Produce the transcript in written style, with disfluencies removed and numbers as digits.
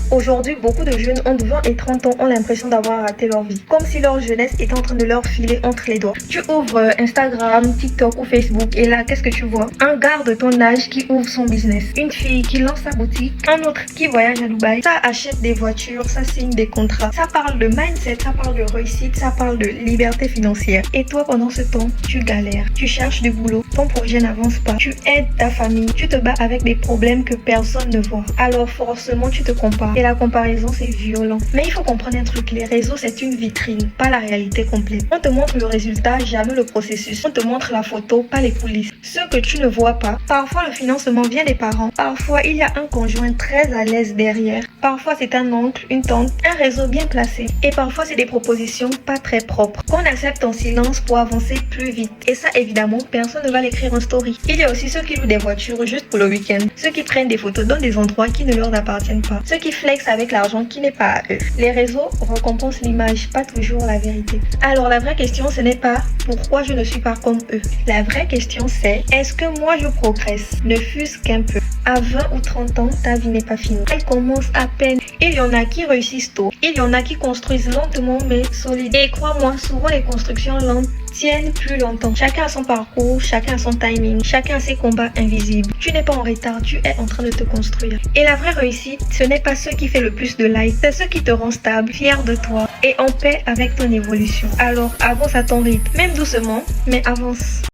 Aujourd'hui, beaucoup de jeunes entre 20 et 30 ans ont l'impression d'avoir raté leur vie, comme si leur jeunesse était en train de leur filer entre les doigts. Tu ouvres Instagram, TikTok ou Facebook et là, qu'est-ce que tu vois? Un gars de ton âge qui ouvre son business, une fille qui lance sa boutique, un autre qui voyage à Dubaï, ça achète des voitures, ça signe des contrats, ça parle de mindset, ça parle de réussite, ça parle de liberté financière. Et toi, pendant ce temps, tu galères, tu cherches du boulot, ton projet n'avance pas, tu aides ta famille, tu te bats avec des problèmes que personne ne voit. Alors forcément, tu te compares. Et la comparaison, c'est violent. Mais il faut comprendre un truc, les réseaux, c'est une vitrine, pas la réalité complète. On te montre le résultat, jamais le processus. On te montre la photo, pas les coulisses. Ce que tu ne vois pas. Parfois, le financement vient des parents. Parfois, il y a un conjoint très à l'aise derrière. Parfois, c'est un oncle, une tante, un réseau bien placé. Et parfois, c'est des propositions pas très propres qu'on accepte en silence pour avancer plus vite. Et ça, évidemment, personne ne va l'écrire en story. Il y a aussi ceux qui louent des voitures juste pour le week-end. Ceux qui prennent des photos dans des endroits qui ne leur appartiennent pas. Ceux qui flexent avec l'argent qui n'est pas à eux. Les réseaux récompensent l'image, pas toujours la vérité. Alors la vraie question, ce n'est pas pourquoi je ne suis pas comme eux. La vraie question, c'est est-ce que moi je progresse, ne fût-ce qu'un peu. À 20 ou 30 ans, ta vie n'est pas finie. Elle commence à peine. Il y en a qui réussissent tôt. Il y en a qui construisent lentement mais solide. Et crois-moi, souvent les constructions lentes tiennent plus longtemps. Chacun a son parcours, chacun a son timing, chacun a ses combats invisibles. Tu n'es pas en retard, tu es en train de te construire. Et la vraie réussite, ce n'est pas ceux qui fait le plus de likes, c'est ceux qui te rend stable, fier de toi et en paix avec ton évolution. Alors avance à ton rythme, même doucement, mais avance.